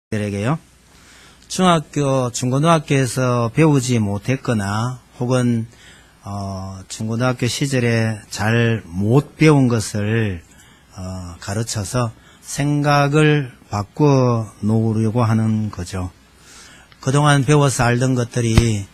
들에게요. 중학교, 중고등학교에서 배우지 못했거나 혹은 중고등학교 시절에 잘 못 배운 것을 가르쳐서 생각을 바꾸어 놓으려고 하는 거죠. 그동안 배워서 알던 것들이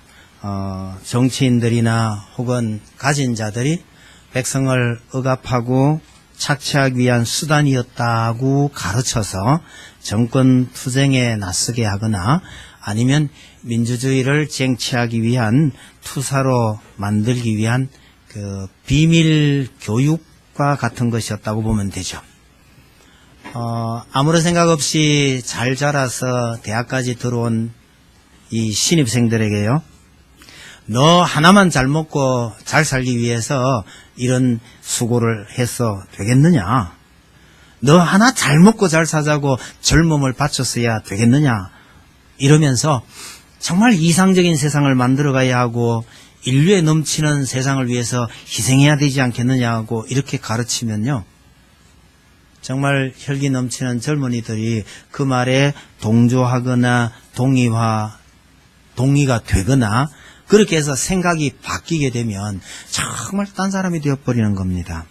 정치인들이나 혹은 가진 자들이 백성을 억압하고 착취하기 위한 수단이었다고 가르쳐서 정권 투쟁에 나서게 하거나 아니면 민주주의를 쟁취하기 위한 투사로 만들기 위한 그 비밀 교육과 같은 것이었다고 보면 되죠. 아무런 생각 없이 잘 자라서 대학까지 들어온 이 신입생들에게요. 너 하나만 잘 먹고 잘 살기 위해서 이런 수고를 해서 되겠느냐? 너 하나 잘 먹고 잘 사자고 젊음을 바쳤어야 되겠느냐? 이러면서 정말 이상적인 세상을 만들어가야 하고 인류에 넘치는 세상을 위해서 희생해야 되지 않겠느냐고 이렇게 가르치면요. 정말 혈기 넘치는 젊은이들이 그 말에 동조하거나 동의가 되거나 그렇게 해서 생각이 바뀌게 되면 정말 딴 사람이 되어버리는 겁니다.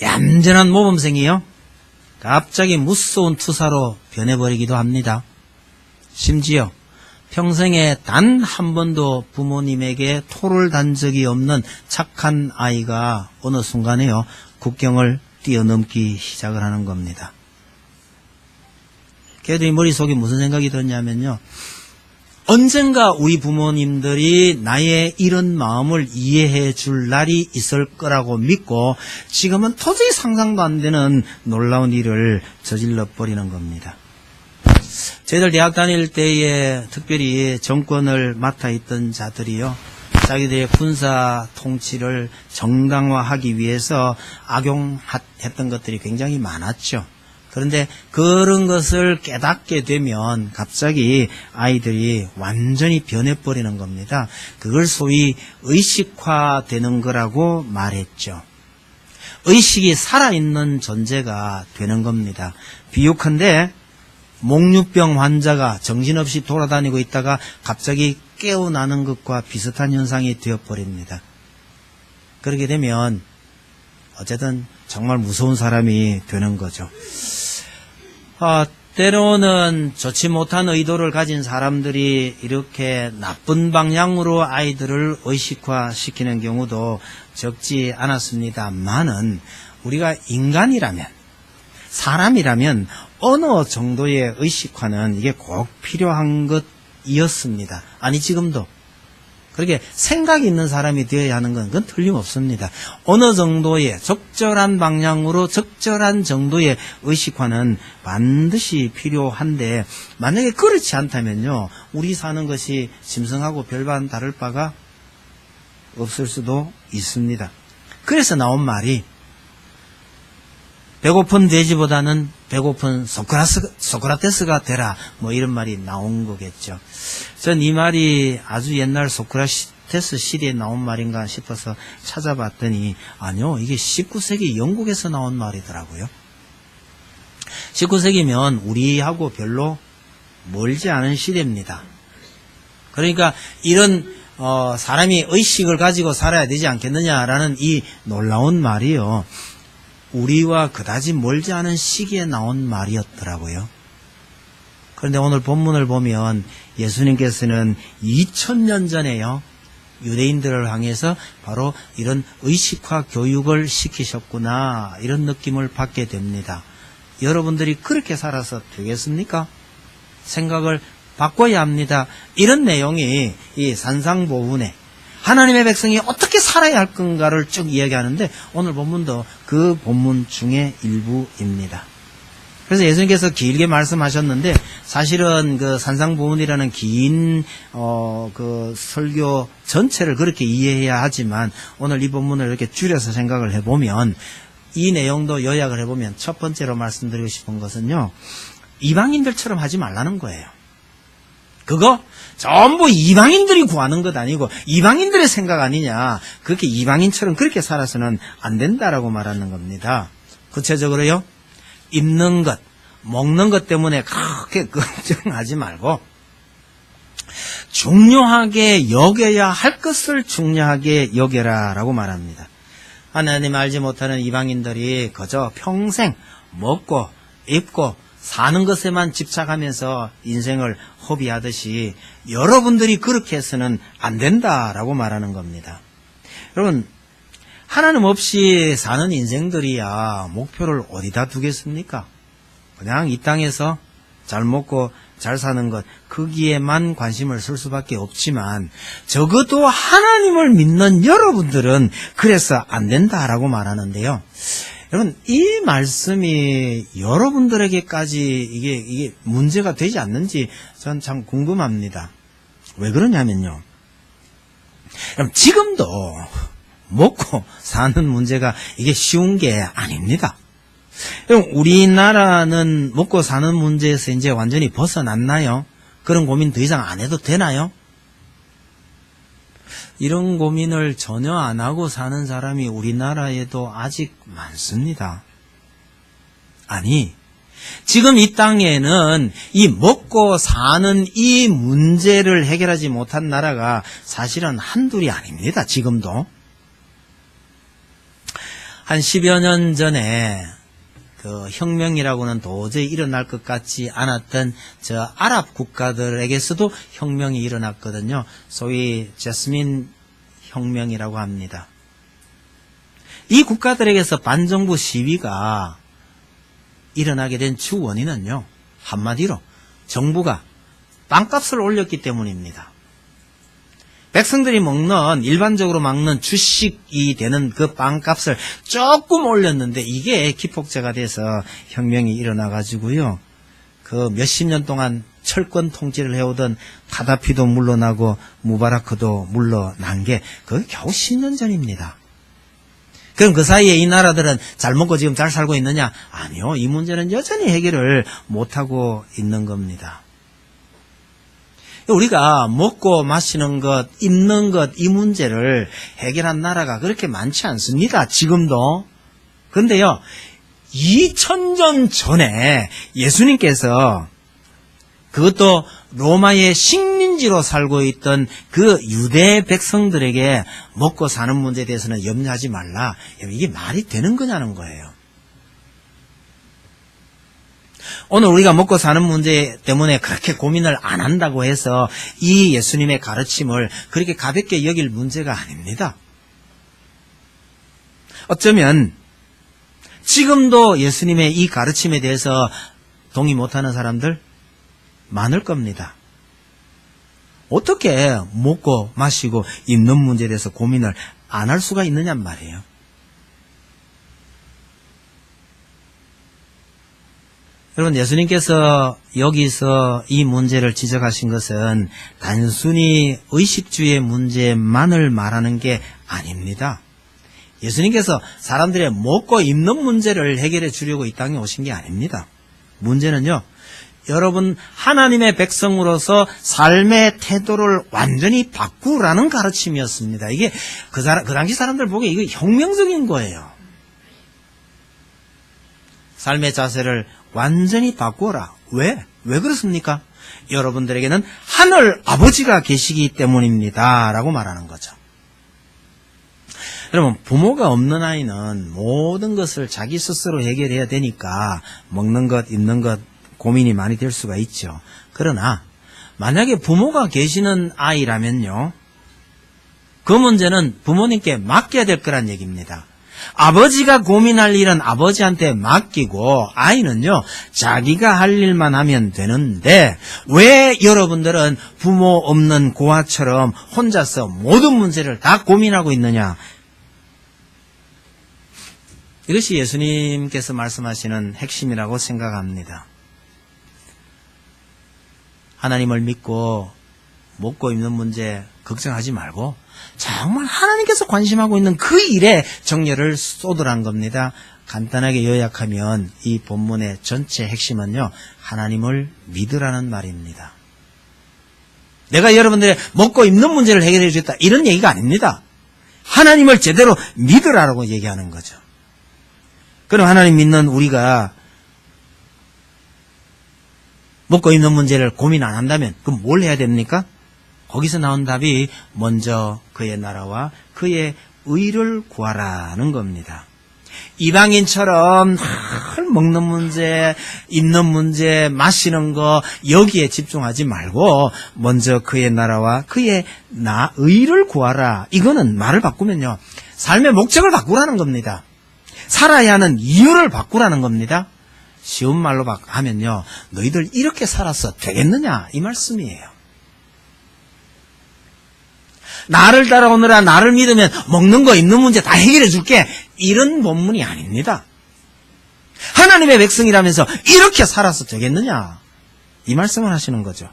얌전한 모범생이요. 갑자기 무서운 투사로 변해버리기도 합니다. 심지어 평생에 단 한 번도 부모님에게 토를 단 적이 없는 착한 아이가 어느 순간에요. 국경을 뛰어넘기 시작을 하는 겁니다. 걔들이 머릿속에 무슨 생각이 들었냐면요. 언젠가 우리 부모님들이 나의 이런 마음을 이해해 줄 날이 있을 거라고 믿고 지금은 도저히 상상도 안 되는 놀라운 일을 저질러 버리는 겁니다. 저희들 대학 다닐 때에 특별히 정권을 맡아 있던 자들이요. 자기들의 군사 통치를 정당화하기 위해서 악용했던 것들이 굉장히 많았죠. 그런데 그런 것을 깨닫게 되면 갑자기 아이들이 완전히 변해버리는 겁니다. 그걸 소위 의식화되는 거라고 말했죠. 의식이 살아있는 존재가 되는 겁니다. 비유컨대 목류병 환자가 정신없이 돌아다니고 있다가 갑자기 깨어나는 것과 비슷한 현상이 되어버립니다. 그렇게 되면 어쨌든 정말 무서운 사람이 되는 거죠. 때로는 좋지 못한 의도를 가진 사람들이 이렇게 나쁜 방향으로 아이들을 의식화시키는 경우도 적지 않았습니다만은 우리가 인간이라면 사람이라면 어느 정도의 의식화는 이게 꼭 필요한 것이었습니다. 아니 지금도. 그렇게 생각이 있는 사람이 되어야 하는 건 그건 틀림없습니다. 어느 정도의 적절한 방향으로 적절한 정도의 의식화는 반드시 필요한데 만약에 그렇지 않다면요. 우리 사는 것이 짐승하고 별반 다를 바가 없을 수도 있습니다. 그래서 나온 말이 배고픈 돼지보다는 배고픈 소크라테스가 되라 뭐 이런 말이 나온 거겠죠. 전 이 말이 아주 옛날 소크라테스 시대에 나온 말인가 싶어서 찾아봤더니 아니요 이게 19세기 영국에서 나온 말이더라고요. 19세기면 우리하고 별로 멀지 않은 시대입니다. 그러니까 이런 사람이 의식을 가지고 살아야 되지 않겠느냐라는 이 놀라운 말이요. 우리와 그다지 멀지 않은 시기에 나온 말이었더라고요. 그런데 오늘 본문을 보면 예수님께서는 2000년 전에요. 유대인들을 향해서 바로 이런 의식화 교육을 시키셨구나 이런 느낌을 받게 됩니다. 여러분들이 그렇게 살아서 되겠습니까? 생각을 바꿔야 합니다. 이런 내용이 이 산상보훈에 하나님의 백성이 어떻게 살아야 할 건가를 쭉 이야기하는데 오늘 본문도 그 본문 중에 일부입니다. 그래서 예수님께서 길게 말씀하셨는데 사실은 그 산상보훈이라는 긴 그 설교 전체를 그렇게 이해해야 하지만 오늘 이 본문을 이렇게 줄여서 생각을 해보면 이 내용도 요약을 해보면 첫 번째로 말씀드리고 싶은 것은요. 이방인들처럼 하지 말라는 거예요. 그거 전부 이방인들이 구하는 것 아니고 이방인들의 생각 아니냐. 그렇게 이방인처럼 그렇게 살아서는 안 된다라고 말하는 겁니다. 구체적으로요. 입는 것, 먹는 것 때문에 그렇게 걱정하지 말고 중요하게 여겨야 할 것을 중요하게 여겨라라고 말합니다. 하나님 알지 못하는 이방인들이 그저 평생 먹고 입고 사는 것에만 집착하면서 인생을 허비하듯이 여러분들이 그렇게 해서는 안 된다라고 말하는 겁니다. 여러분, 하나님 없이 사는 인생들이야 목표를 어디다 두겠습니까? 그냥 이 땅에서 잘 먹고 잘 사는 것, 거기에만 관심을 쓸 수밖에 없지만 적어도 하나님을 믿는 여러분들은 그래서 안 된다라고 말하는데요. 여러분, 이 말씀이 여러분들에게까지 이게 문제가 되지 않는지 전 참 궁금합니다. 왜 그러냐면요. 그럼 지금도 먹고 사는 문제가 이게 쉬운 게 아닙니다. 그럼 우리나라는 먹고 사는 문제에서 이제 완전히 벗어났나요? 그런 고민 더 이상 안 해도 되나요? 이런 고민을 전혀 안 하고 사는 사람이 우리나라에도 아직 많습니다. 아니, 지금 이 땅에는 이 먹고 사는 이 문제를 해결하지 못한 나라가 사실은 한둘이 아닙니다. 지금도. 한 10여 년 전에 그 혁명이라고는 도저히 일어날 것 같지 않았던 저 아랍 국가들에게서도 혁명이 일어났거든요. 소위 제스민 혁명이라고 합니다. 이 국가들에게서 반정부 시위가 일어나게 된 주 원인은요, 한마디로 정부가 빵값을 올렸기 때문입니다. 백성들이 먹는, 일반적으로 먹는 주식이 되는 그 빵값을 조금 올렸는데 이게 기폭제가 돼서 혁명이 일어나가지고요. 그 몇십 년 동안 철권 통치를 해오던 카다피도 물러나고 무바라크도 물러난 게 그게 겨우 10년 전입니다. 그럼 그 사이에 이 나라들은 잘 먹고 지금 잘 살고 있느냐? 아니요. 이 문제는 여전히 해결을 못하고 있는 겁니다. 우리가 먹고 마시는 것, 입는 것, 이 문제를 해결한 나라가 그렇게 많지 않습니다. 지금도. 그런데요, 2000년 전에 예수님께서 그것도 로마의 식민지로 살고 있던 그 유대 백성들에게 먹고 사는 문제에 대해서는 염려하지 말라. 이게 말이 되는 거냐는 거예요. 오늘 우리가 먹고 사는 문제 때문에 그렇게 고민을 안 한다고 해서 이 예수님의 가르침을 그렇게 가볍게 여길 문제가 아닙니다. 어쩌면 지금도 예수님의 이 가르침에 대해서 동의 못하는 사람들 많을 겁니다. 어떻게 먹고 마시고 입는 문제에 대해서 고민을 안 할 수가 있느냔 말이에요. 여러분, 예수님께서 여기서 이 문제를 지적하신 것은 단순히 의식주의 문제만을 말하는 게 아닙니다. 예수님께서 사람들의 먹고 입는 문제를 해결해 주려고 이 땅에 오신 게 아닙니다. 문제는요, 여러분 하나님의 백성으로서 삶의 태도를 완전히 바꾸라는 가르침이었습니다. 이게 그 당시 사람들 보기에 이게 혁명적인 거예요. 삶의 자세를 완전히 바꾸어라. 왜? 왜 그렇습니까? 여러분들에게는 하늘 아버지가 계시기 때문입니다. 라고 말하는 거죠. 여러분, 부모가 없는 아이는 모든 것을 자기 스스로 해결해야 되니까 먹는 것, 입는 것 고민이 많이 될 수가 있죠. 그러나 만약에 부모가 계시는 아이라면요, 그 문제는 부모님께 맡겨야 될 거란 얘기입니다. 아버지가 고민할 일은 아버지한테 맡기고 아이는요, 자기가 할 일만 하면 되는데 왜 여러분들은 부모 없는 고아처럼 혼자서 모든 문제를 다 고민하고 있느냐? 이것이 예수님께서 말씀하시는 핵심이라고 생각합니다. 하나님을 믿고 먹고 입는 문제 걱정하지 말고 정말 하나님께서 관심하고 있는 그 일에 정열을 쏟으란 겁니다. 간단하게 요약하면 이 본문의 전체 핵심은요, 하나님을 믿으라는 말입니다. 내가 여러분들의 먹고 입는 문제를 해결해 주겠다 이런 얘기가 아닙니다. 하나님을 제대로 믿으라고 얘기하는 거죠. 그럼 하나님 믿는 우리가 먹고 입는 문제를 고민 안 한다면 그럼 뭘 해야 됩니까? 거기서 나온 답이 먼저 그의 나라와 그의 의를 구하라는 겁니다. 이방인처럼 먹는 문제, 입는 문제, 마시는 거 여기에 집중하지 말고 먼저 그의 나라와 그의 의를 구하라. 이거는 말을 바꾸면요, 삶의 목적을 바꾸라는 겁니다. 살아야 하는 이유를 바꾸라는 겁니다. 쉬운 말로 하면요, 너희들 이렇게 살아서 되겠느냐 이 말씀이에요. 나를 따라오느라 나를 믿으면 먹는 거 입는 문제 다 해결해 줄게, 이런 본문이 아닙니다. 하나님의 백성이라면서 이렇게 살아서 되겠느냐 이 말씀을 하시는 거죠.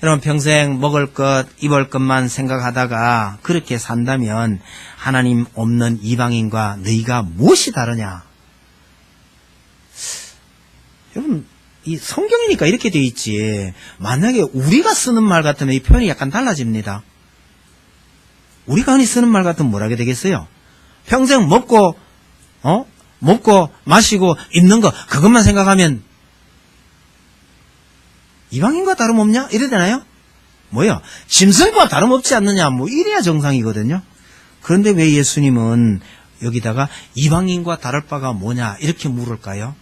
여러분, 평생 먹을 것 입을 것만 생각하다가 그렇게 산다면 하나님 없는 이방인과 너희가 무엇이 다르냐. 여러분, 이 성경이니까 이렇게 돼 있지, 만약에 우리가 쓰는 말 같으면 이 표현이 약간 달라집니다. 우리가 흔히 쓰는 말 같으면 뭐라게 되겠어요? 평생 먹고 마시고 입는 거 그것만 생각하면 이방인과 다름없냐? 이래 되나요? 뭐요? 짐승과 다름없지 않느냐? 뭐 이래야 정상이거든요. 그런데 왜 예수님은 여기다가 이방인과 다를 바가 뭐냐 이렇게 물을까요?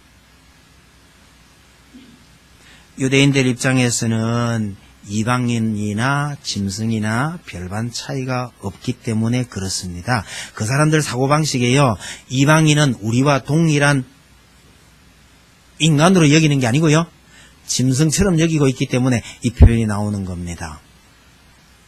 유대인들 입장에서는 이방인이나 짐승이나 별반 차이가 없기 때문에 그렇습니다. 그 사람들 사고방식에요, 이방인은 우리와 동일한 인간으로 여기는 게 아니고요, 짐승처럼 여기고 있기 때문에 이 표현이 나오는 겁니다.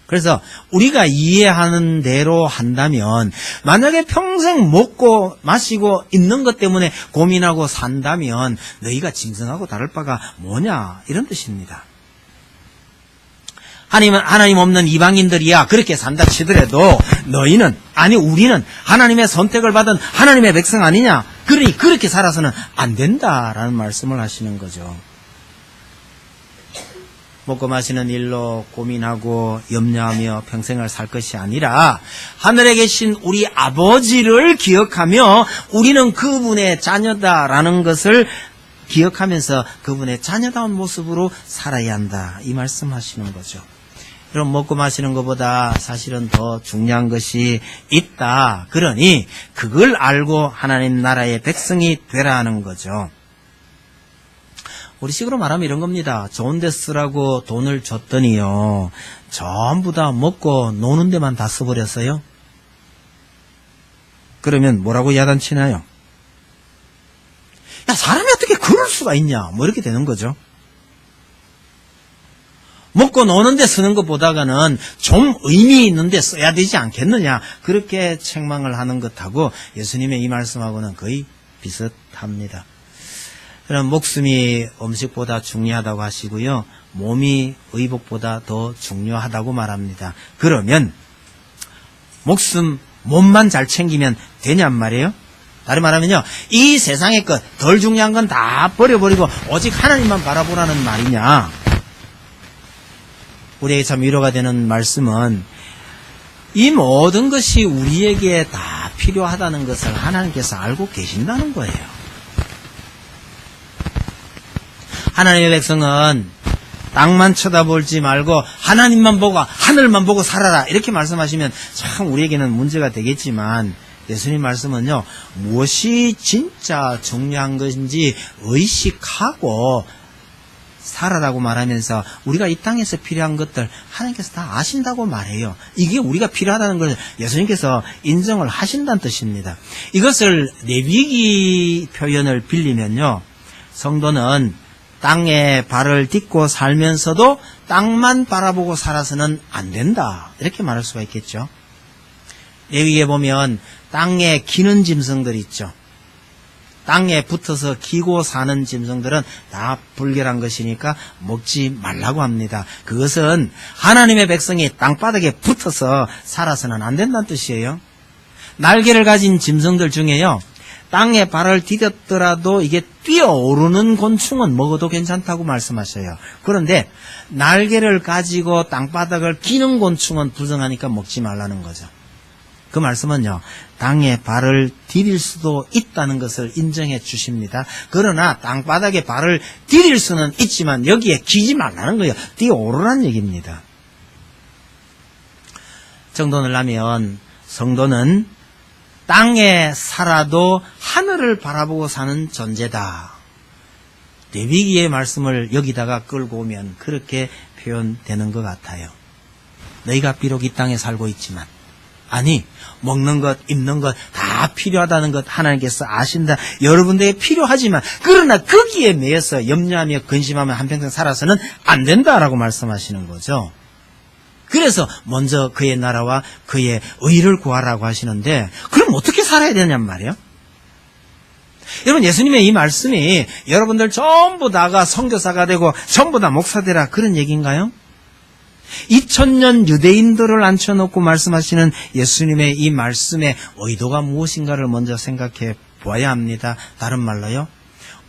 그래서 우리가 이해하는 대로 한다면, 만약에 평생 먹고 마시고 입는 것 때문에 고민하고 산다면 너희가 짐승하고 다를 바가 뭐냐 이런 뜻입니다. 하나님 없는 이방인들이야 그렇게 산다 치더라도 우리는 하나님의 선택을 받은 하나님의 백성 아니냐, 그러니 그렇게 살아서는 안 된다라는 말씀을 하시는 거죠. 먹고 마시는 일로 고민하고 염려하며 평생을 살 것이 아니라 하늘에 계신 우리 아버지를 기억하며 우리는 그분의 자녀다라는 것을 기억하면서 그분의 자녀다운 모습으로 살아야 한다, 이 말씀하시는 거죠. 그럼 먹고 마시는 것보다 사실은 더 중요한 것이 있다. 그러니 그걸 알고 하나님 나라의 백성이 되라는 거죠. 우리식으로 말하면 이런 겁니다. 좋은 데 쓰라고 돈을 줬더니요, 전부 다 먹고 노는 데만 다 써버렸어요. 그러면 뭐라고 야단치나요? 야, 사람이 어떻게 그럴 수가 있냐, 뭐 이렇게 되는 거죠. 먹고 노는 데 쓰는 것보다는 좀 의미 있는 데 써야 되지 않겠느냐, 그렇게 책망을 하는 것하고 예수님의 이 말씀하고는 거의 비슷합니다. 그럼 목숨이 음식보다 중요하다고 하시고요, 몸이 의복보다 더 중요하다고 말합니다. 그러면 몸만 잘 챙기면 되냔 말이에요. 다른 말하면요, 이 세상의 것 덜 중요한 건 다 버려버리고 오직 하나님만 바라보라는 말이냐. 우리에게 참 위로가 되는 말씀은 이 모든 것이 우리에게 다 필요하다는 것을 하나님께서 알고 계신다는 거예요. 하나님의 백성은 땅만 쳐다보지 말고 하나님만 보고 하늘만 보고 살아라, 이렇게 말씀하시면 참 우리에게는 문제가 되겠지만, 예수님 말씀은요, 무엇이 진짜 중요한 것인지 의식하고 살아라고 말하면서 우리가 이 땅에서 필요한 것들 하나님께서 다 아신다고 말해요. 이게 우리가 필요하다는 걸 예수님께서 인정을 하신다는 뜻입니다. 이것을 레위기 표현을 빌리면요, 성도는 땅에 발을 딛고 살면서도 땅만 바라보고 살아서는 안 된다, 이렇게 말할 수가 있겠죠. 레위기에 보면 땅에 기는 짐승들 있죠. 땅에 붙어서 기고 사는 짐승들은 다 불결한 것이니까 먹지 말라고 합니다. 그것은 하나님의 백성이 땅바닥에 붙어서 살아서는 안 된다는 뜻이에요. 날개를 가진 짐승들 중에요, 땅에 발을 디뎠더라도 이게 뛰어오르는 곤충은 먹어도 괜찮다고 말씀하셔요. 그런데 날개를 가지고 땅바닥을 기는 곤충은 불쌍하니까 먹지 말라는 거죠. 그 말씀은요, 땅에 발을 디딜 수도 있다는 것을 인정해 주십니다. 그러나 땅바닥에 발을 디딜 수는 있지만 여기에 기지 말라는 거예요. 뛰어오르라는 얘기입니다. 정돈을 하면 성도는 땅에 살아도 하늘을 바라보고 사는 존재다. 레위기의 말씀을 여기다가 끌고 오면 그렇게 표현되는 것 같아요. 너희가 비록 이 땅에 살고 있지만, 아니 먹는 것 입는 것 다 필요하다는 것 하나님께서 아신다. 여러분들에게 필요하지만 그러나 거기에 매여서 염려하며 근심하며 한평생 살아서는 안 된다라고 말씀하시는 거죠. 그래서 먼저 그의 나라와 그의 의를 구하라고 하시는데, 그럼 어떻게 살아야 되냔 말이에요. 여러분, 예수님의 이 말씀이 여러분들 전부 다가 선교사가 되고 전부 다 목사 되라 그런 얘기인가요? 2000년 유대인들을 앉혀놓고 말씀하시는 예수님의 이 말씀의 의도가 무엇인가를 먼저 생각해 보아야 합니다. 다른 말로요,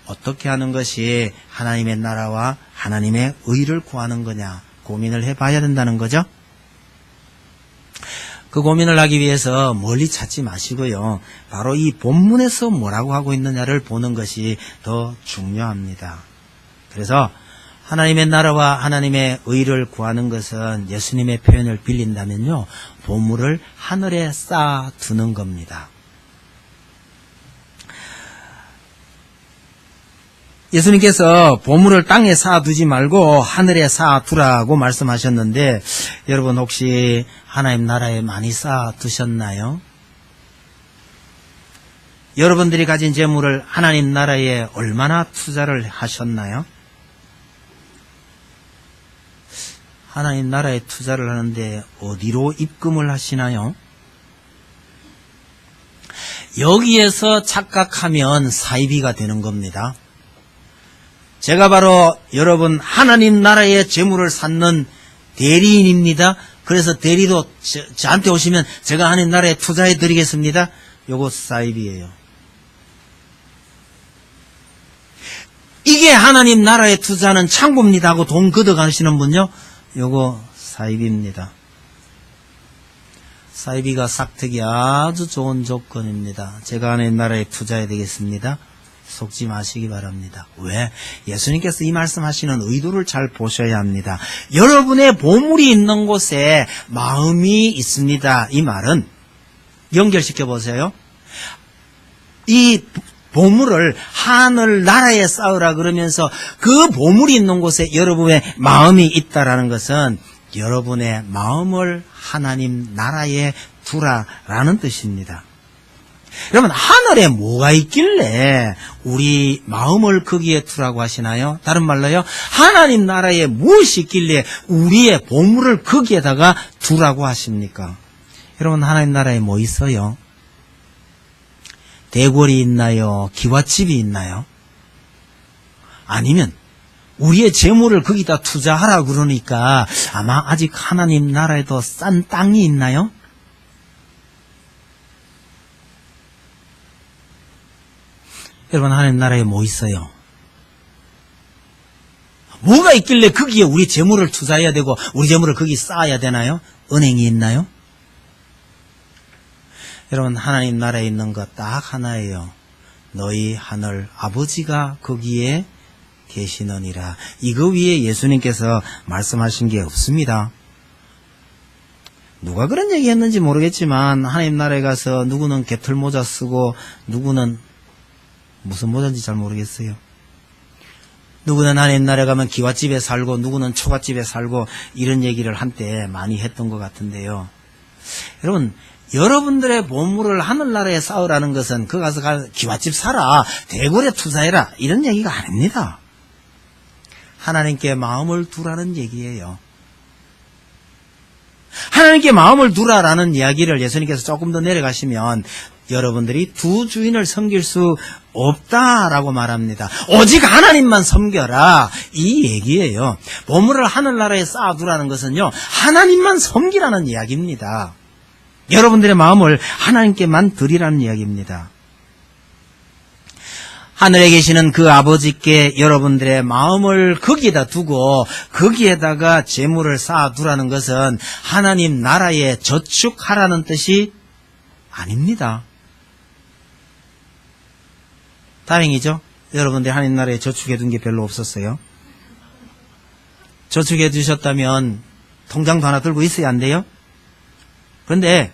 어떻게 하는 것이 하나님의 나라와 하나님의 의를 구하는 거냐 고민을 해봐야 된다는 거죠. 그 고민을 하기 위해서 멀리 찾지 마시고요, 바로 이 본문에서 뭐라고 하고 있느냐를 보는 것이 더 중요합니다. 그래서 하나님의 나라와 하나님의 의를 구하는 것은 예수님의 표현을 빌린다면요, 보물을 하늘에 쌓아두는 겁니다. 예수님께서 보물을 땅에 쌓아두지 말고 하늘에 쌓아두라고 말씀하셨는데, 여러분 혹시 하나님 나라에 많이 쌓아두셨나요? 여러분들이 가진 재물을 하나님 나라에 얼마나 투자를 하셨나요? 하나님 나라에 투자를 하는데 어디로 입금을 하시나요? 여기에서 착각하면 사이비가 되는 겁니다. 제가 바로 여러분 하나님 나라의 재물을 쌓는 대리인입니다. 그래서 대리도 저한테 오시면 제가 하나님 나라에 투자해 드리겠습니다. 요거 사이비예요. 이게 하나님 나라에 투자하는 창구입니다 하고 돈 걷어가시는 분요, 요거 사이비입니다. 사이비가 싹트기 아주 좋은 조건입니다. 제가 하나님 나라에 투자해야 되겠습니다. 속지 마시기 바랍니다. 왜? 예수님께서 이 말씀하시는 의도를 잘 보셔야 합니다. 여러분의 보물이 있는 곳에 마음이 있습니다. 이 말은 연결시켜 보세요. 이 보물을 하늘 나라에 쌓으라 그러면서 그 보물이 있는 곳에 여러분의 마음이 있다라는 것은 여러분의 마음을 하나님 나라에 두라라는 뜻입니다. 여러분, 하늘에 뭐가 있길래 우리 마음을 거기에 두라고 하시나요? 다른 말로요, 하나님 나라에 무엇이 있길래 우리의 보물을 거기에다가 두라고 하십니까? 여러분, 하나님 나라에 뭐 있어요? 대궐이 있나요? 기와집이 있나요? 아니면 우리의 재물을 거기다 투자하라 그러니까 아마 아직 하나님 나라에도 싼 땅이 있나요? 여러분, 하나님 나라에 뭐 있어요? 뭐가 있길래 거기에 우리 재물을 투자해야 되고 우리 재물을 거기 쌓아야 되나요? 은행이 있나요? 여러분, 하나님 나라에 있는 것 딱 하나예요. 너희 하늘 아버지가 거기에 계시느니라. 이거 위에 예수님께서 말씀하신 게 없습니다. 누가 그런 얘기 했는지 모르겠지만 하나님 나라에 가서 누구는 개털모자 쓰고 누구는 무슨 모자인지 잘 모르겠어요. 누구는 하나님 나라에 가면 기와집에 살고 누구는 초가집에 살고 이런 얘기를 한때 많이 했던 것 같은데요. 여러분, 여러분들의 보물을 하늘나라에 쌓으라는 것은 그 가서 기와집 사라, 대궐에 투자해라 이런 얘기가 아닙니다. 하나님께 마음을 두라는 얘기예요. 하나님께 마음을 두라라는 이야기를 예수님께서 조금 더 내려가시면 여러분들이 두 주인을 섬길 수 없다라고 말합니다. 오직 하나님만 섬겨라 이 얘기예요. 보물을 하늘나라에 쌓아두라는 것은요, 하나님만 섬기라는 이야기입니다. 여러분들의 마음을 하나님께만 드리라는 이야기입니다. 하늘에 계시는 그 아버지께 여러분들의 마음을 거기에다 두고 거기에다가 재물을 쌓아두라는 것은 하나님 나라에 저축하라는 뜻이 아닙니다. 다행이죠. 여러분들 하나님 나라에 저축해 둔 게 별로 없었어요. 저축해 두셨다면 통장도 하나 들고 있어야 안 돼요? 그런데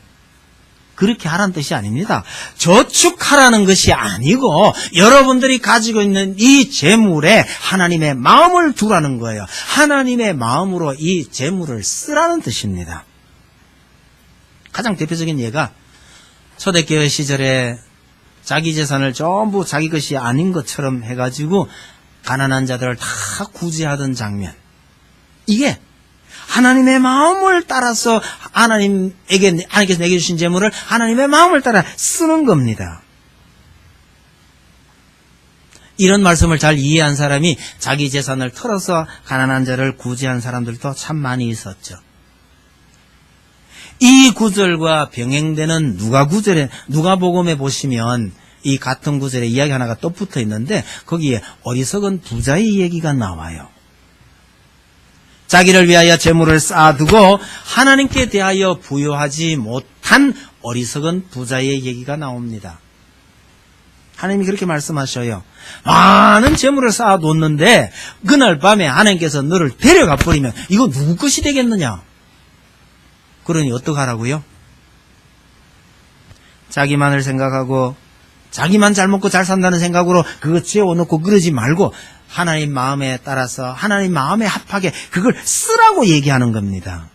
그렇게 하라는 뜻이 아닙니다. 저축하라는 것이 아니고 여러분들이 가지고 있는 이 재물에 하나님의 마음을 두라는 거예요. 하나님의 마음으로 이 재물을 쓰라는 뜻입니다. 가장 대표적인 예가 초대교회 시절에 자기 재산을 전부 자기 것이 아닌 것처럼 해가지고 가난한 자들을 다 구제하던 장면. 이게 하나님의 마음을 따라서 하나님께서 내게 주신 재물을 하나님의 마음을 따라 쓰는 겁니다. 이런 말씀을 잘 이해한 사람이 자기 재산을 털어서 가난한 자를 구제한 사람들도 참 많이 있었죠. 이 구절과 병행되는 누가복음에 보시면 이 같은 구절에 이야기 하나가 또 붙어 있는데 거기에 어리석은 부자의 얘기가 나와요. 자기를 위하여 재물을 쌓아두고 하나님께 대하여 부여하지 못한 어리석은 부자의 얘기가 나옵니다. 하나님이 그렇게 말씀하셔요. 많은 재물을 쌓아뒀는데 그날 밤에 하나님께서 너를 데려가 버리면 이거 누구 것이 되겠느냐? 그러니 어떡하라고요? 자기만을 생각하고 자기만 잘 먹고 잘 산다는 생각으로 그거 채워놓고 그러지 말고 하나님 마음에 따라서 하나님 마음에 합하게 그걸 쓰라고 얘기하는 겁니다.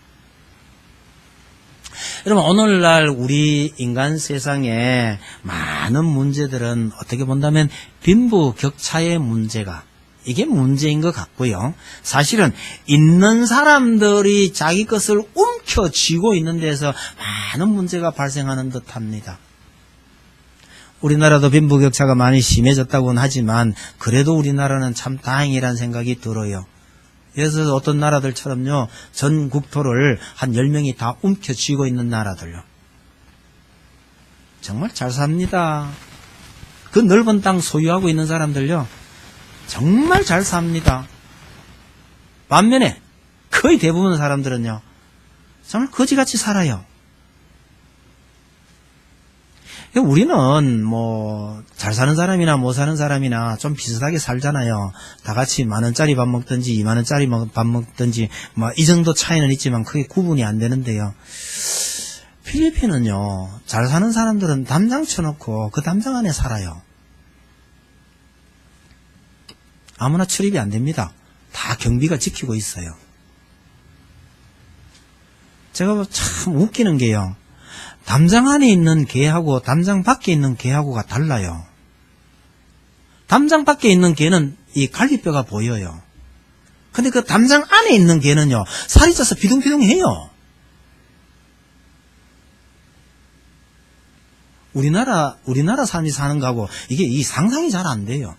여러분, 오늘날 우리 인간 세상에 많은 문제들은 어떻게 본다면 빈부격차의 문제가 이게 문제인 것 같고요. 사실은 있는 사람들이 자기 것을 움켜쥐고 있는 데서 많은 문제가 발생하는 듯합니다. 우리나라도 빈부격차가 많이 심해졌다고는 하지만 그래도 우리나라는 참 다행이라는 생각이 들어요. 그래서 어떤 나라들처럼요, 전 국토를 한 10명이 다 움켜쥐고 있는 나라들요. 정말 잘 삽니다. 그 넓은 땅 소유하고 있는 사람들요, 정말 잘 삽니다. 반면에 거의 대부분 사람들은요, 정말 거지같이 살아요. 우리는 잘 사는 사람이나 못 사는 사람이나 좀 비슷하게 살잖아요. 다 같이 10,000원짜리 밥 먹든지 20,000원짜리 밥 먹든지 이 정도 차이는 있지만 크게 구분이 안 되는데요. 필리핀은요, 잘 사는 사람들은 담장 쳐놓고 그 담장 안에 살아요. 아무나 출입이 안 됩니다. 다 경비가 지키고 있어요. 제가 참 웃기는 게요, 담장 안에 있는 개하고 담장 밖에 있는 개하고가 달라요. 담장 밖에 있는 개는 이 갈비뼈가 보여요. 근데 그 담장 안에 있는 개는요, 살이 쪄서 비둥비둥해요. 우리나라 사람이 사는 거하고 이게 이 상상이 잘 안 돼요.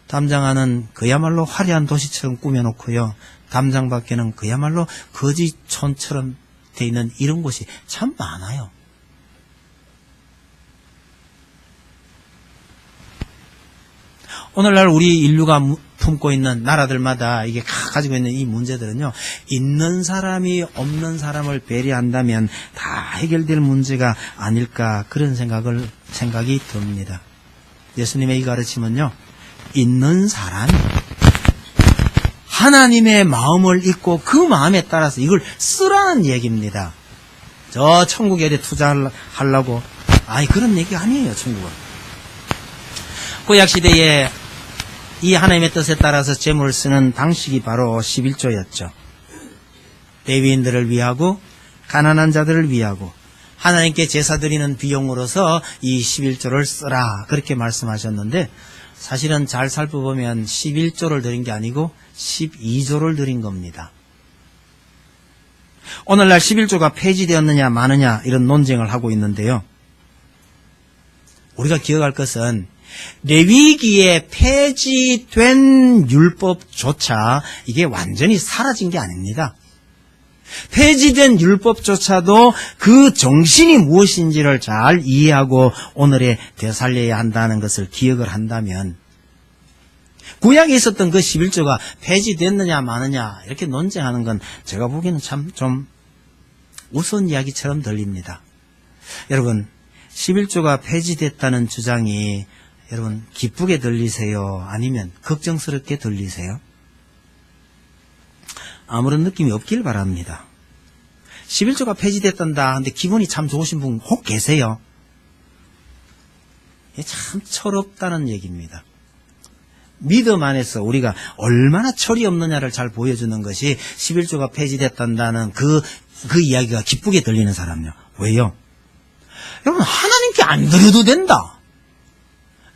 담장 안은 그야말로 화려한 도시처럼 꾸며놓고요, 담장 밖에는 그야말로 거지촌처럼 돼 있는 이런 곳이 참 많아요. 오늘날 우리 인류가 품고 있는 나라들마다 이게 가지고 있는 이 문제들은요, 있는 사람이 없는 사람을 배려한다면 다 해결될 문제가 아닐까, 그런 생각이 듭니다. 예수님의 이 가르침은요, 있는 사람이 하나님의 마음을 읽고 그 마음에 따라서 이걸 쓰라는 얘기입니다. 저 천국에 투자하려고 그런 얘기 아니에요. 천국은 구약시대에 이 하나님의 뜻에 따라서 재물을 쓰는 방식이 바로 11조였죠. 레위인들을 위하고 가난한 자들을 위하고 하나님께 제사 드리는 비용으로서 이 11조를 쓰라, 그렇게 말씀하셨는데 사실은 잘 살펴보면 11조를 드린 게 아니고 12조를 드린 겁니다. 오늘날 11조가 폐지되었느냐 마느냐 이런 논쟁을 하고 있는데요. 우리가 기억할 것은 레위기에 폐지된 율법조차 이게 완전히 사라진 게 아닙니다. 폐지된 율법조차도 그 정신이 무엇인지를 잘 이해하고 오늘에 되살려야 한다는 것을 기억을 한다면, 구약에 있었던 그 11조가 폐지됐느냐 마느냐 이렇게 논쟁하는 건 제가 보기에는 참 좀 우스운 이야기처럼 들립니다. 여러분, 11조가 폐지됐다는 주장이 여러분 기쁘게 들리세요? 아니면 걱정스럽게 들리세요? 아무런 느낌이 없길 바랍니다. 11조가 폐지됐단다 하는데 기분이 참 좋으신 분 혹 계세요? 참 철없다는 얘기입니다. 믿음 안에서 우리가 얼마나 철이 없느냐를 잘 보여주는 것이 11조가 폐지됐단다는 그 이야기가 기쁘게 들리는 사람이요. 왜요? 여러분, 하나님께 안 드려도 된다.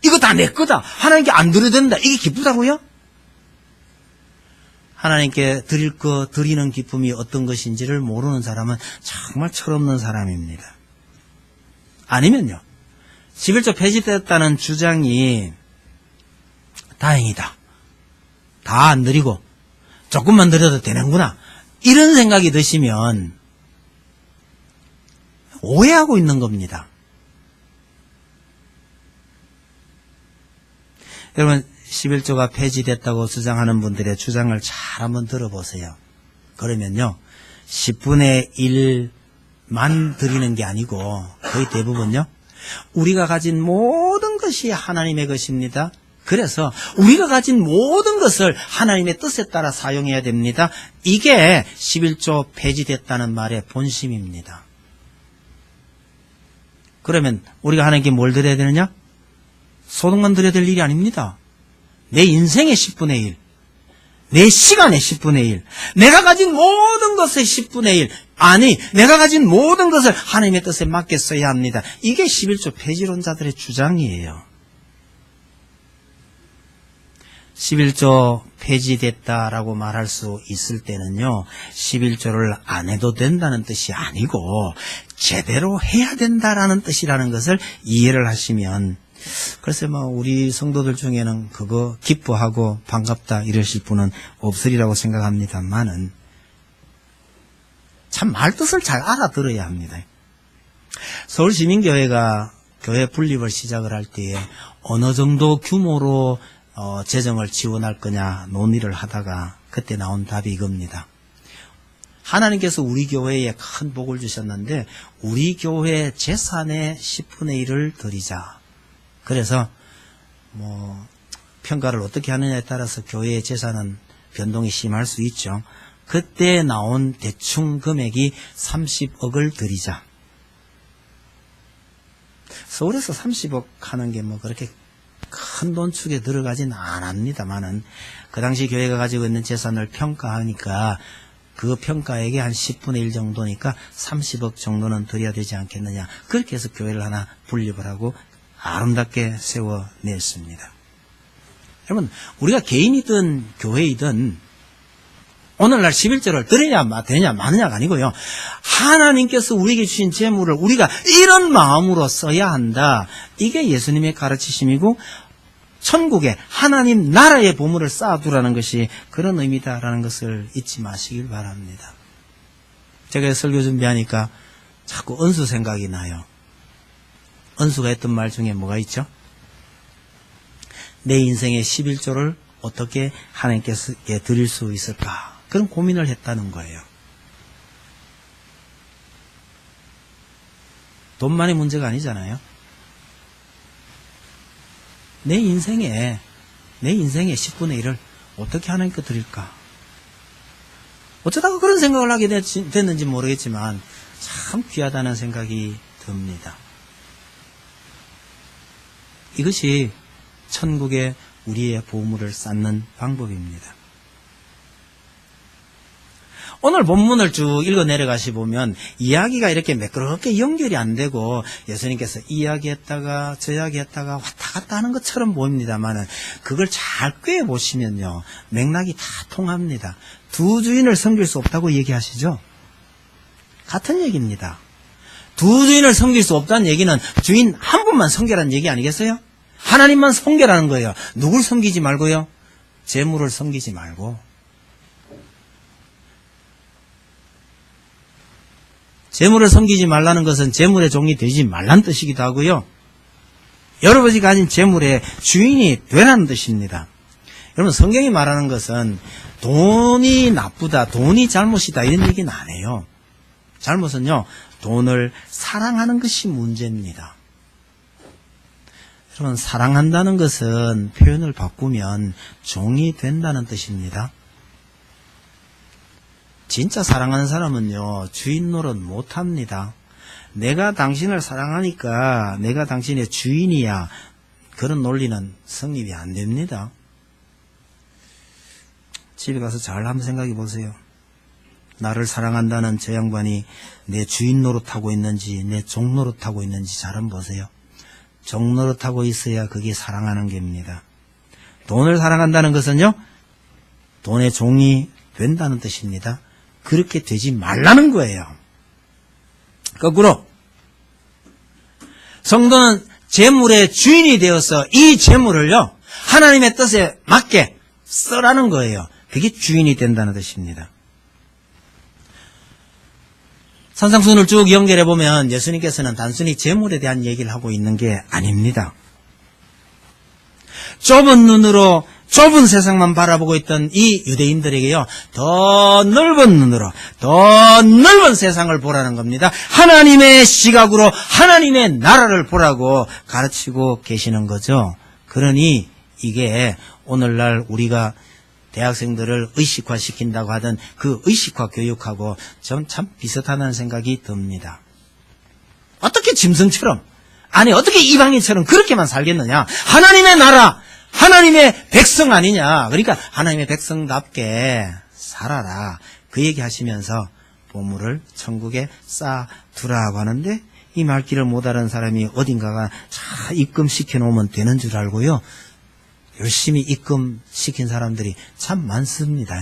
이거 다 내 거다. 하나님께 안 드려도 된다. 이게 기쁘다고요? 하나님께 드릴 거 드리는 기쁨이 어떤 것인지를 모르는 사람은 정말 철없는 사람입니다. 아니면요, 11조 폐지됐다는 주장이 다행이다. 다 안 드리고 조금만 드려도 되는구나. 이런 생각이 드시면 오해하고 있는 겁니다. 여러분, 11조가 폐지됐다고 주장하는 분들의 주장을 잘 한번 들어보세요. 그러면요, 10분의 1만 드리는 게 아니고 거의 대부분요, 우리가 가진 모든 것이 하나님의 것입니다. 그래서 우리가 가진 모든 것을 하나님의 뜻에 따라 사용해야 됩니다. 이게 11조 폐지됐다는 말의 본심입니다. 그러면 우리가 하나님께 뭘 드려야 되느냐? 소득만 드려야 될 일이 아닙니다. 내 인생의 10분의 1, 내 시간의 10분의 1, 내가 가진 모든 것의 10분의 1, 아니 내가 가진 모든 것을 하나님의 뜻에 맡겨 써야 합니다. 이게 11조 폐지론자들의 주장이에요. 11조 폐지됐다라고 말할 수 있을 때는요, 11조를 안 해도 된다는 뜻이 아니고 제대로 해야 된다라는 뜻이라는 것을 이해를 하시면, 글쎄 우리 성도들 중에는 그거 기뻐하고 반갑다 이러실 분은 없으리라고 생각합니다만은 참 말뜻을 잘 알아들어야 합니다. 서울시민교회가 교회 분립을 시작을 할 때에 어느 정도 규모로 재정을 지원할 거냐 논의를 하다가 그때 나온 답이 이겁니다. 하나님께서 우리 교회에 큰 복을 주셨는데 우리 교회 재산의 10분의 1을 드리자. 그래서 평가를 어떻게 하느냐에 따라서 교회의 재산은 변동이 심할 수 있죠. 그때 나온 대충 금액이 30억을 드리자. 서울에서 30억 하는 게 그렇게 큰 돈 축에 들어가진 않았습니다만은 그 당시 교회가 가지고 있는 재산을 평가하니까 그 평가액의 한 10분의 1 정도니까 30억 정도는 드려야 되지 않겠느냐. 그렇게 해서 교회를 하나 분립을 하고 아름답게 세워냈습니다. 여러분, 우리가 개인이든 교회이든 오늘날 11조를 드리냐 되냐 마느냐가 아니고요, 하나님께서 우리에게 주신 재물을 우리가 이런 마음으로 써야 한다. 이게 예수님의 가르치심이고 천국에 하나님 나라의 보물을 쌓아두라는 것이 그런 의미다라는 것을 잊지 마시길 바랍니다. 제가 설교 준비하니까 자꾸 은수 생각이 나요. 은수가 했던 말 중에 뭐가 있죠? 내 인생의 11조를 어떻게 하나님께서 드릴 수 있을까? 그런 고민을 했다는 거예요. 돈만의 문제가 아니잖아요. 내 인생의 10분의 1을 어떻게 하나님께 드릴까? 어쩌다가 그런 생각을 하게 됐는지 모르겠지만 참 귀하다는 생각이 듭니다. 이것이 천국에 우리의 보물을 쌓는 방법입니다. 오늘 본문을 쭉 읽어 내려가시 보면 이야기가 이렇게 매끄럽게 연결이 안 되고 예수님께서 이야기했다가 저 이야기했다가 왔다 갔다 하는 것처럼 보입니다만은 그걸 잘 꿰보시면요, 맥락이 다 통합니다. 두 주인을 섬길 수 없다고 얘기하시죠? 같은 얘기입니다. 두 주인을 섬길 수 없다는 얘기는 주인 한 분만 섬기라는 얘기 아니겠어요? 하나님만 섬기라는 거예요. 누굴 섬기지 말고요? 재물을 섬기지 말고. 재물을 섬기지 말라는 것은 재물의 종이 되지 말라는 뜻이기도 하고요, 여러분이 가진 재물의 주인이 되라는 뜻입니다. 여러분, 성경이 말하는 것은 돈이 나쁘다, 돈이 잘못이다 이런 얘기는 안 해요. 잘못은요, 돈을 사랑하는 것이 문제입니다. 여러분, 사랑한다는 것은 표현을 바꾸면 종이 된다는 뜻입니다. 진짜 사랑하는 사람은요, 주인 노릇 못합니다. 내가 당신을 사랑하니까 내가 당신의 주인이야. 그런 논리는 성립이 안 됩니다. 집에 가서 잘 한번 생각해 보세요. 나를 사랑한다는 저 양반이 내 주인 노릇하고 있는지 내 종 노릇하고 있는지 잘 한번 보세요. 종 노릇하고 있어야 그게 사랑하는 겁니다. 돈을 사랑한다는 것은요, 돈의 종이 된다는 뜻입니다. 그렇게 되지 말라는 거예요. 거꾸로 성도는 재물의 주인이 되어서 이 재물을요, 하나님의 뜻에 맞게 써라는 거예요. 그게 주인이 된다는 뜻입니다. 산상순을 쭉 연결해 보면 예수님께서는 단순히 재물에 대한 얘기를 하고 있는 게 아닙니다. 좁은 눈으로 좁은 세상만 바라보고 있던 이 유대인들에게요, 더 넓은 눈으로 더 넓은 세상을 보라는 겁니다. 하나님의 시각으로 하나님의 나라를 보라고 가르치고 계시는 거죠. 그러니 이게 오늘날 우리가 대학생들을 의식화시킨다고 하던 그 의식화 교육하고 전 참 비슷하다는 생각이 듭니다. 어떻게 짐승처럼, 아니 어떻게 이방인처럼 그렇게만 살겠느냐. 하나님의 나라, 하나님의 백성 아니냐. 그러니까 하나님의 백성답게 살아라. 그 얘기 하시면서 보물을 천국에 쌓아두라고 하는데, 이 말귀를 못 알아는 사람이 어딘가가 잘 입금시켜 놓으면 되는 줄 알고요, 열심히 입금시킨 사람들이 참 많습니다.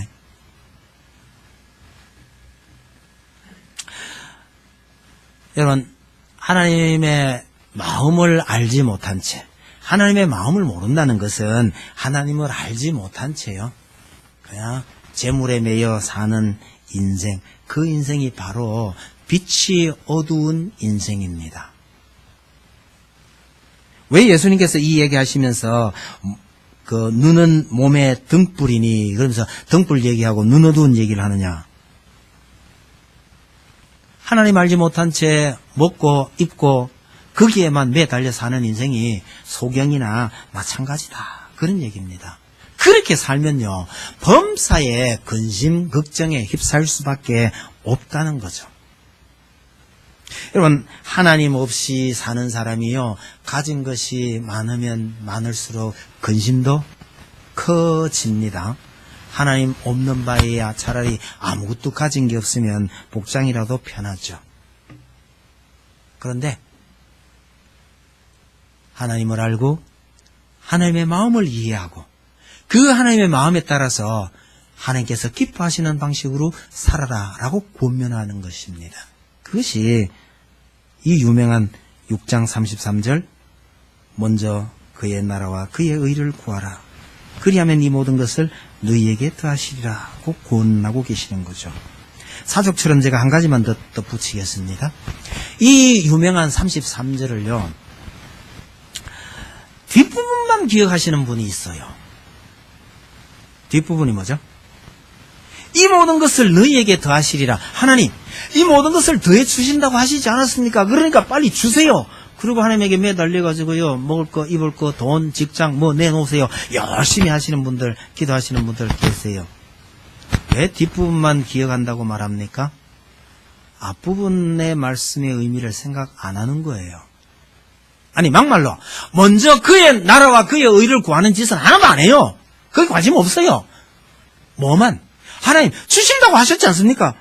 여러분, 하나님의 마음을 알지 못한 채, 하나님의 마음을 모른다는 것은 하나님을 알지 못한 채요, 그냥 재물에 매여 사는 인생, 그 인생이 바로 빛이 어두운 인생입니다. 왜 예수님께서 이 얘기하시면서 그 눈은 몸의 등불이니, 그러면서 등불 얘기하고 눈 어두운 얘기를 하느냐. 하나님 알지 못한 채 먹고 입고 거기에만 매달려 사는 인생이 소경이나 마찬가지다, 그런 얘기입니다. 그렇게 살면요, 범사에 근심 걱정에 휩싸일 수밖에 없다는 거죠. 여러분, 하나님 없이 사는 사람이요, 가진 것이 많으면 많을수록 근심도 커집니다. 하나님 없는 바에야 차라리 아무것도 가진 게 없으면 복장이라도 편하죠. 그런데 하나님을 알고 하나님의 마음을 이해하고 그 하나님의 마음에 따라서 하나님께서 기뻐하시는 방식으로 살아라 라고 권면하는 것입니다. 그것이 이 유명한 6장 33절, 먼저 그의 나라와 그의 의를 구하라, 그리하면 이 모든 것을 너희에게 더하시리라고 권하고 계시는 거죠. 사족처럼 제가 한 가지만 더 붙이겠습니다. 이 유명한 33절을요, 뒷부분만 기억하시는 분이 있어요. 뒷부분이 뭐죠? 이 모든 것을 너희에게 더하시리라. 하나님, 이 모든 것을 더해 주신다고 하시지 않았습니까? 그러니까 빨리 주세요. 그리고 하나님에게 매달려가지고요, 먹을 거, 입을 거, 돈, 직장 뭐 내놓으세요. 열심히 하시는 분들, 기도하시는 분들 계세요. 왜 뒷부분만 기억한다고 말합니까? 앞부분의 말씀의 의미를 생각 안 하는 거예요. 아니, 막말로 먼저 그의 나라와 그의 의를 구하는 짓은 하나도 안 해요. 거기 관심 없어요. 뭐만 하나님 주신다고 하셨지 않습니까?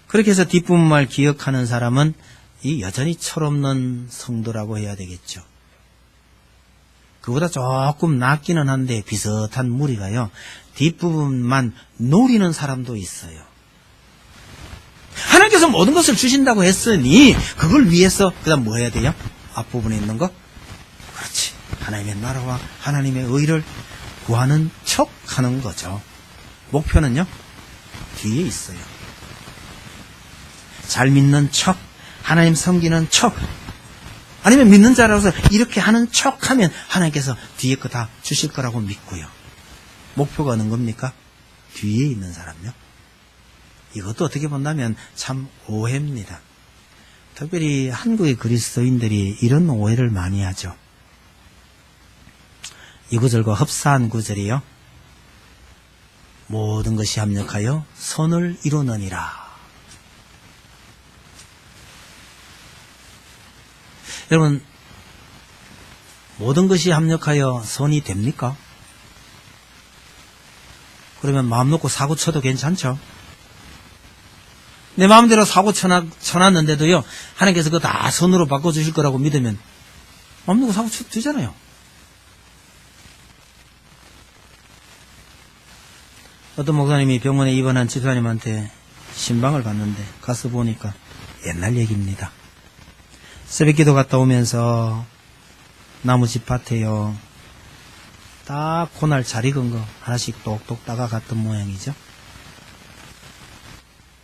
그렇게 해서 뒷부분만 기억하는 사람은 이 여전히 철없는 성도라고 해야 되겠죠. 그보다 조금 낫기는 한데 비슷한 무리가요, 뒷부분만 노리는 사람도 있어요. 하나님께서 모든 것을 주신다고 했으니 그걸 위해서 그 다음 뭐 해야 돼요? 앞부분에 있는 거? 그렇지, 하나님의 나라와 하나님의 의를 구하는 척 하는 거죠. 목표는요, 뒤에 있어요. 잘 믿는 척, 하나님 섬기는 척, 아니면 믿는 자라서 이렇게 하는 척 하면 하나님께서 뒤에 거 다 주실 거라고 믿고요. 목표가 어느 겁니까? 뒤에 있는 사람요. 이것도 어떻게 본다면 참 오해입니다. 특별히 한국의 그리스도인들이 이런 오해를 많이 하죠. 이 구절과 흡사한 구절이요. 모든 것이 합력하여 선을 이루느니라. 여러분, 모든 것이 합력하여 선이 됩니까? 그러면 마음 놓고 사고 쳐도 괜찮죠? 내 마음대로 사고 쳐놨는데도요, 하나님께서 그거 다 선으로 바꿔주실 거라고 믿으면 마음 놓고 사고 쳐도 되잖아요. 어떤 목사님이 병원에 입원한 집사님한테 신방을 받는데 가서 보니까 옛날 얘기입니다. 새벽기도 갔다 오면서 나무 짚밭에요, 딱 그날 잘 익은 거 하나씩 똑똑 따가갔던 모양이죠.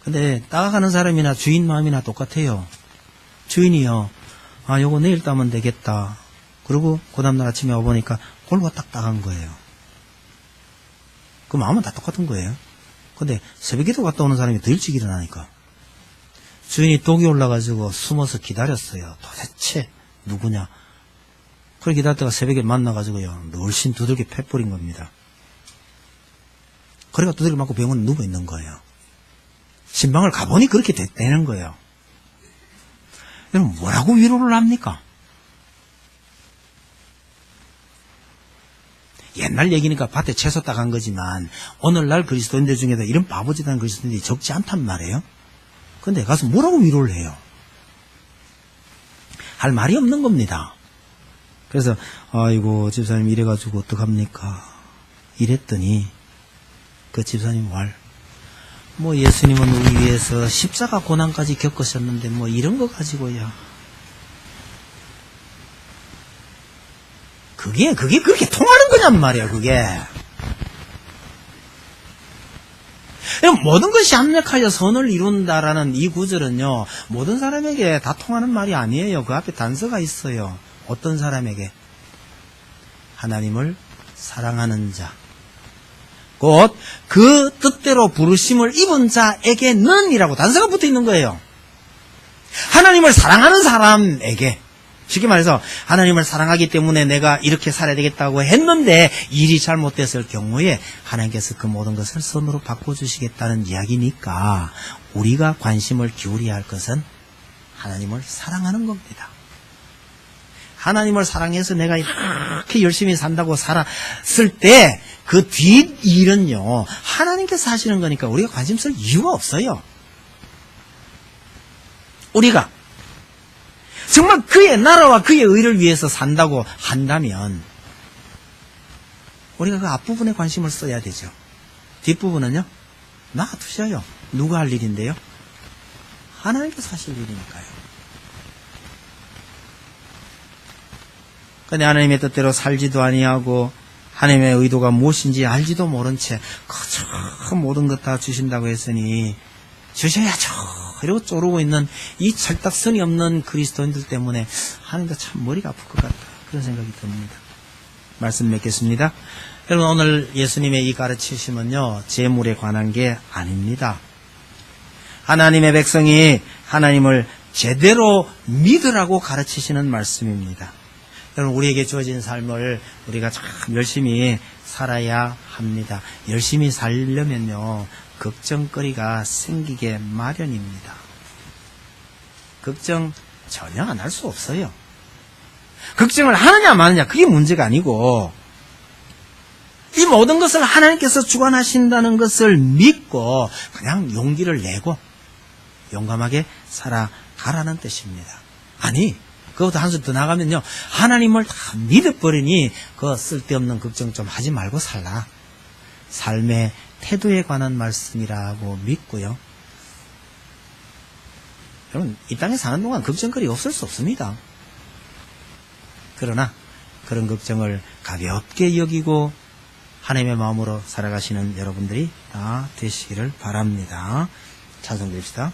근데 따가가는 사람이나 주인 마음이나 똑같아요. 주인이요, 아, 요거 내일 따면 되겠다. 그리고 그 다음날 아침에 와보니까 골고가 딱 따간 거예요. 그 마음은 다 똑같은 거예요. 근데 새벽기도 갔다 오는 사람이 더 일찍 일어나니까 주인이 독이 올라가지고 숨어서 기다렸어요. 도대체 누구냐. 그래 기다렸다가 새벽에 만나가지고요, 널씬 두들겨 패버린 겁니다. 그래가 두들겨 맞고 병원에 누워있는 거예요. 신방을 가보니 그렇게 되는 거예요. 여러분, 뭐라고 위로를 합니까? 옛날 얘기니까 밭에 채소 따간 거지만 오늘날 그리스도인들 중에도 이런 바보짓한 그리스도인들이 적지 않단 말이에요. 근데 가서 뭐라고 위로를 해요? 할 말이 없는 겁니다. 그래서 아이고 집사님 이래가지고 어떡합니까? 이랬더니 그 집사님 말, 뭐 예수님은 우리 위해서 십자가 고난까지 겪으셨는데 뭐 이런 거 가지고야, 그게 그렇게 통하는 거냔 말이야. 그게 모든 것이 합력하여 선을 이룬다라는 이 구절은요, 모든 사람에게 다 통하는 말이 아니에요. 그 앞에 단서가 있어요. 어떤 사람에게? 하나님을 사랑하는 자, 곧 그 뜻대로 부르심을 입은 자에게는 이라고 단서가 붙어 있는 거예요. 하나님을 사랑하는 사람에게. 쉽게 말해서 하나님을 사랑하기 때문에 내가 이렇게 살아야 되겠다고 했는데 일이 잘못됐을 경우에 하나님께서 그 모든 것을 선으로 바꿔주시겠다는 이야기니까 우리가 관심을 기울여야 할 것은 하나님을 사랑하는 겁니다. 하나님을 사랑해서 내가 이렇게 열심히 산다고 살았을 때 그 뒷일은요, 하나님께서 하시는 거니까 우리가 관심 쓸 이유가 없어요. 우리가 정말 그의 나라와 그의 의를 위해서 산다고 한다면 우리가 그 앞부분에 관심을 써야 되죠. 뒷부분은요, 놔두셔요. 누가 할 일인데요? 하나님께서 하실 일이니까요. 근데 하나님의 뜻대로 살지도 아니하고 하나님의 의도가 무엇인지 알지도 모른 채 그저 모든 것 다 주신다고 했으니 주셔야죠 이러고 쪼르고 있는 이 철딱선이 없는 그리스도인들 때문에 하나님도 참 머리가 아플 것 같다, 그런 생각이 듭니다. 말씀 맺겠습니다. 여러분, 오늘 예수님의 이 가르치심은요, 재물에 관한 게 아닙니다. 하나님의 백성이 하나님을 제대로 믿으라고 가르치시는 말씀입니다. 여러분, 우리에게 주어진 삶을 우리가 참 열심히 살아야 합니다. 열심히 살려면요, 걱정거리가 생기게 마련입니다. 걱정 전혀 안 할 수 없어요. 걱정을 하느냐 마느냐 그게 문제가 아니고, 이 모든 것을 하나님께서 주관하신다는 것을 믿고 그냥 용기를 내고 용감하게 살아가라는 뜻입니다. 아니, 그것보다 한수 더 나가면요, 하나님을 다 믿어버리니 그 쓸데없는 걱정 좀 하지 말고 살라. 삶의 태도에 관한 말씀이라고 믿고요. 여러분, 이 땅에 사는 동안 걱정거리 없을 수 없습니다. 그러나 그런 걱정을 가볍게 여기고 하나님의 마음으로 살아가시는 여러분들이 다 되시기를 바랍니다. 찬송드립시다.